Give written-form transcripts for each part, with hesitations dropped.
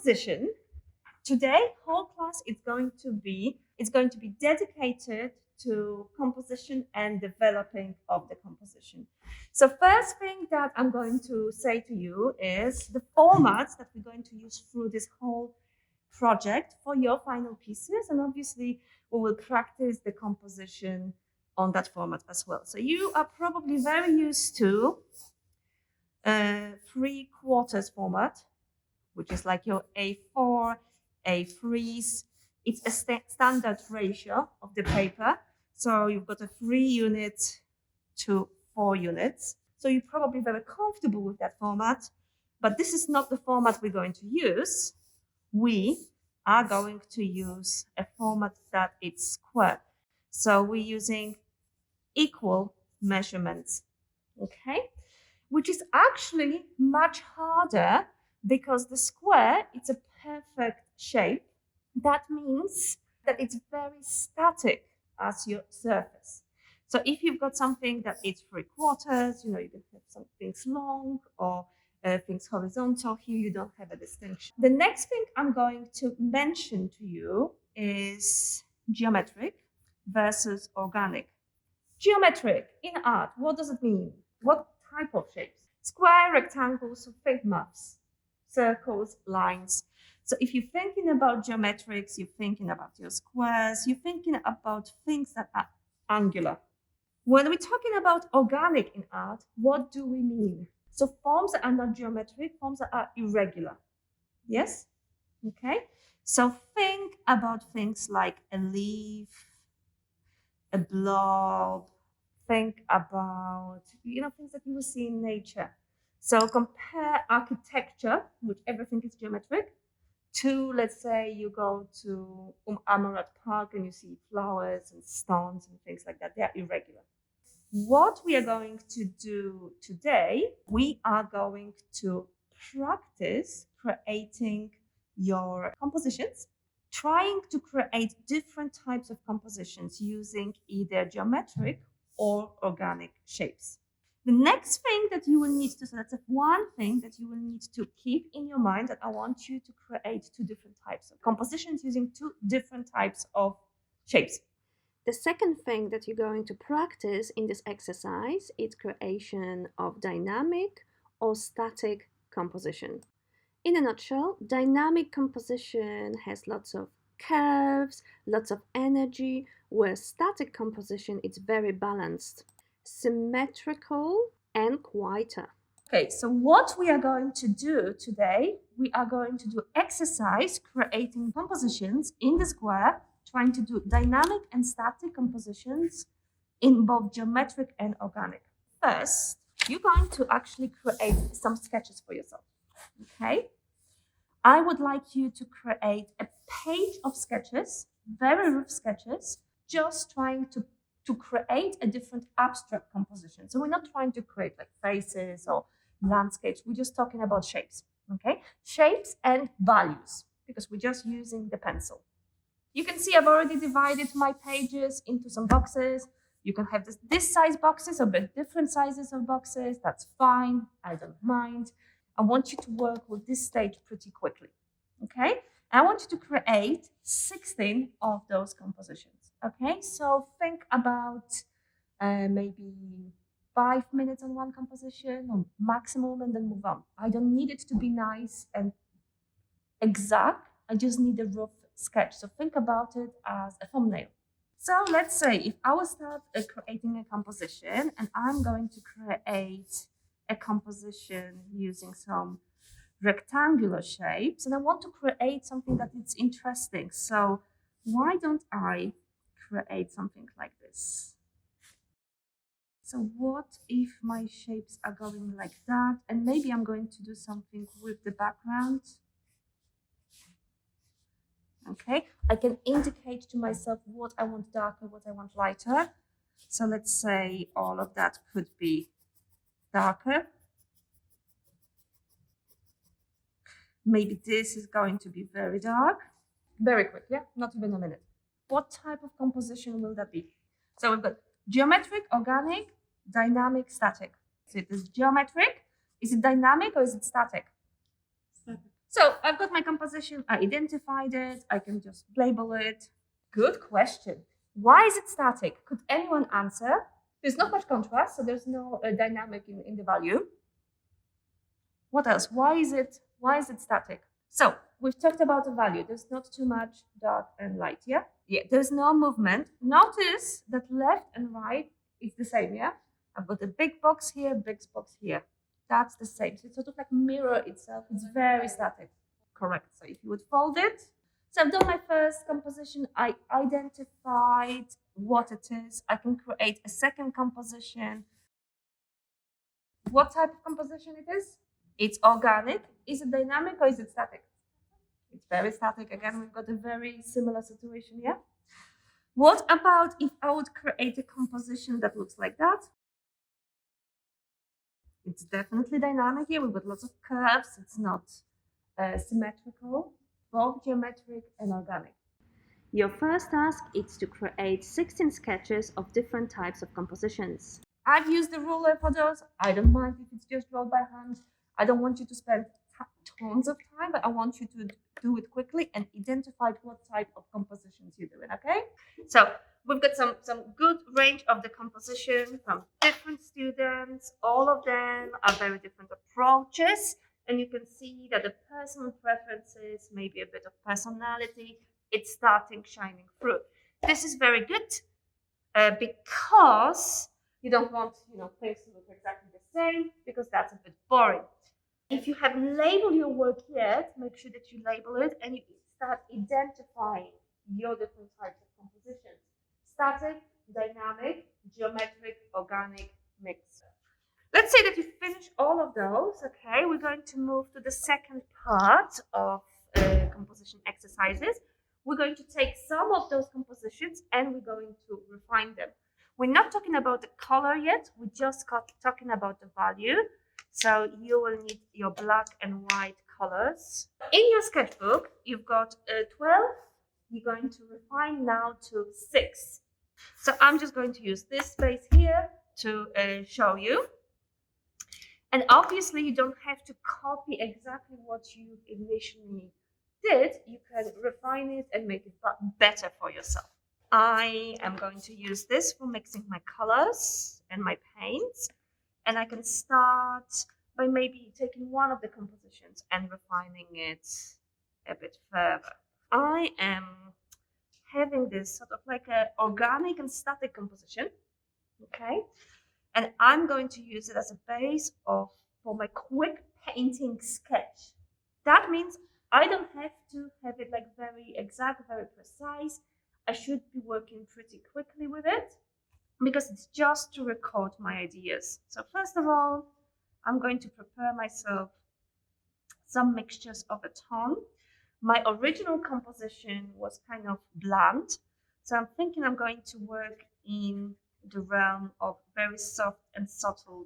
composition. Today, whole class is going to be dedicated to composition and developing of the composition. So first thing that I'm going to say to you is the formats that we're going to use through this whole project for your final pieces, and obviously we will practice the composition on that format as well. So you are probably very used to 3/4 format, which is like your A4, A3s. It's a standard ratio of the paper. So you've got a 3 units to 4 units. So you're probably very comfortable with that format, but this is not the format we're going to use. We are going to use a format that is square. So we're using equal measurements, okay? Which is actually much harder because the square, it's a perfect shape. That means that it's very static as your surface. So if you've got something that is 3/4, you can have some things long or things horizontal. Here you don't have a distinction. The next thing I'm going to mention to you is geometric versus organic. Geometric in art, what does it mean? What type of shapes? Square, rectangles, so think maps, circles, lines. So if you're thinking about geometrics, you're thinking about your squares, you're thinking about things that are angular. When we're talking about organic in art, what do we mean? So forms that are not geometric, forms that are irregular. Yes? Okay. So think about things like a leaf, a blob. Think about, things that you will see in nature. So compare architecture, which everything is geometric, to, let's say, you go to Amarat Park and you see flowers and stones and things like that. They are irregular. What we are going to do today, we are going to practice creating your compositions, trying to create different types of compositions using either geometric or organic shapes. The next thing that you will need to, so that's one thing that you will need to keep in your mind, that I want you to create 2 different types of compositions using 2 different types of shapes. The second thing that you're going to practice in this exercise is creation of dynamic or static composition. In a nutshell, dynamic composition has lots of curves, lots of energy, where static composition is very balanced, symmetrical and quieter. Okay, so what we are going to do today, we are going to do exercise creating compositions in the square, trying to do dynamic and static compositions in both geometric and organic. First, you're going to actually create some sketches for yourself, okay? I would like you to create a page of sketches, very rough sketches, just trying to create a different abstract composition. So we're not trying to create like faces or landscapes. We're just talking about shapes, okay? Shapes and values, because we're just using the pencil. You can see I've already divided my pages into some boxes. You can have this size boxes or different sizes of boxes. That's fine. I don't mind. I want you to work with this stage pretty quickly, okay? I want you to create 16 of those compositions, okay? So think about maybe 5 minutes on one composition or maximum, and then move on. I don't need it to be nice and exact. I just need a rough sketch. So think about it as a thumbnail. So let's say if I will start creating a composition, and I'm going to create a composition using some rectangular shapes, and I want to create something that is interesting. So why don't I create something like this? So what if my shapes are going like that, and maybe I'm going to do something with the background? Okay, I can indicate to myself what I want darker, what I want lighter. So let's say all of that could be darker. Maybe this is going to be very dark. Very quick, yeah? Not even a minute. What type of composition will that be? So we've got geometric, organic, dynamic, static. So it is geometric. Is it dynamic or is it static? Static. So I've got my composition, I identified it, I can just label it. Good question. Why is it static? Could anyone answer? There's not much contrast, so there's no dynamic in the value. What else? Why is it static? So we've talked about the value. There's not too much dark and light, yeah? Yeah, there's no movement. Notice that left and right is the same, yeah? I've got a big box here, big box here. That's the same. So it's sort of like mirror itself. It's very static. Correct. So if you would fold it. So I've done my first composition. I identified what it is. I can create a second composition. What type of composition it is? It's organic. Is it dynamic or is it static? It's very static. Again, we've got a very similar situation here. What about if I would create a composition that looks like that? It's definitely dynamic here. We've got lots of curves. It's not symmetrical, both geometric and organic. Your first task is to create 16 sketches of different types of compositions. I've used the ruler for those. I don't mind if it's just drawn by hand. I don't want you to spend tons of time, but I want you to do it quickly and identify what type of compositions you're doing, okay? So we've got some good range of the composition from different students. All of them are very different approaches. And you can see that the personal preferences, maybe a bit of personality, it's starting shining through. This is very good because you don't want things to look exactly the same, because that's a bit boring. If you haven't labeled your work yet, make sure that you label it and you start identifying your different types of compositions. Static, dynamic, geometric, organic, mixed. Let's say that you finish all of those, okay? We're going to move to the second part of composition exercises. We're going to take some of those compositions and we're going to refine them. We're not talking about the color yet. We're just talking about the value. So you will need your black and white colors. In your sketchbook, you've got 12. You're going to refine now to 6. So I'm just going to use this space here to show you. And obviously, you don't have to copy exactly what you initially did. You can refine it and make it better for yourself. I am going to use this for mixing my colors and my paints. And I can start by maybe taking one of the compositions and refining it a bit further. I am having this sort of like an organic and static composition, okay? And I'm going to use it as a base for my quick painting sketch. That means I don't have to have it like very exact, very precise. I should be working pretty quickly with it, because it's just to record my ideas. So first of all, I'm going to prepare myself some mixtures of a tone. My original composition was kind of bland, so I'm thinking I'm going to work in the realm of very soft and subtle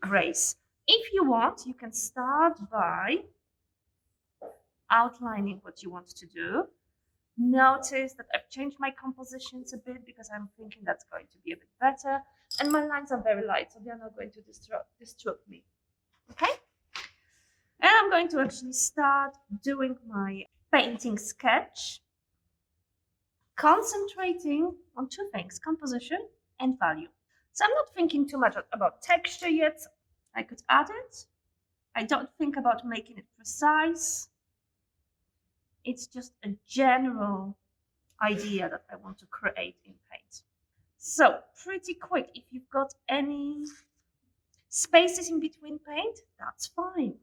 grays. If you want, you can start by outlining what you want to do. Notice that I've changed my compositions a bit because I'm thinking that's going to be a bit better. And my lines are very light, so they're not going to disrupt me. Okay? And I'm going to actually start doing my painting sketch, concentrating on two things, composition and value. So I'm not thinking too much about texture yet. I could add it. I don't think about making it precise. It's just a general idea that I want to create in paint. So pretty quick, if you've got any spaces in between paint, that's fine.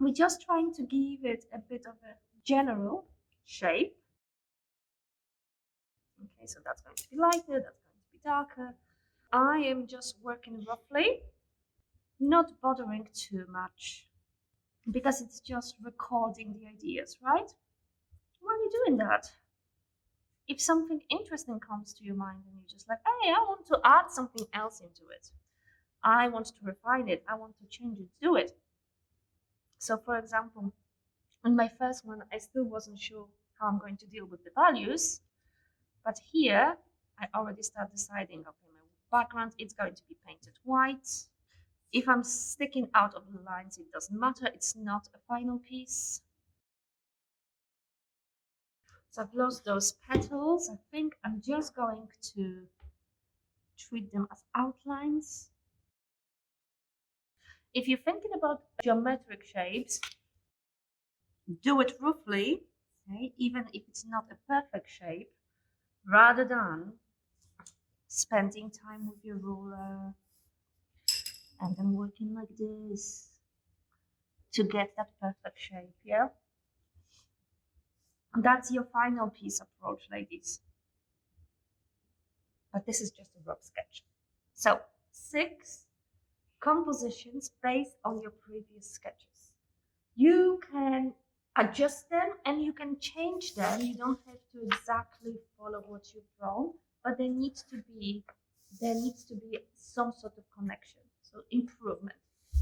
We're just trying to give it a bit of a general shape. Okay, so that's going to be lighter, that's going to be darker. I am just working roughly, not bothering too much, because it's just recording the ideas, right? While you're doing that, if something interesting comes to your mind and you're just like, hey, I want to add something else into it, I want to refine it, I want to change it, do it. So for example, in my first one, I still wasn't sure how I'm going to deal with the values, but here I already start deciding, okay, my background, it's going to be painted white. If I'm sticking out of the lines, it doesn't matter. It's not a final piece. So I've lost those petals. I think I'm just going to treat them as outlines. If you're thinking about geometric shapes, do it roughly, okay, even if it's not a perfect shape, rather than spending time with your ruler and then working like this to get that perfect shape, yeah? And that's your final piece approach, ladies. But this is just a rough sketch. So 6 compositions based on your previous sketches. You can adjust them and you can change them. You don't have to exactly follow what you've drawn, but there needs to be some sort of connection. So improvement.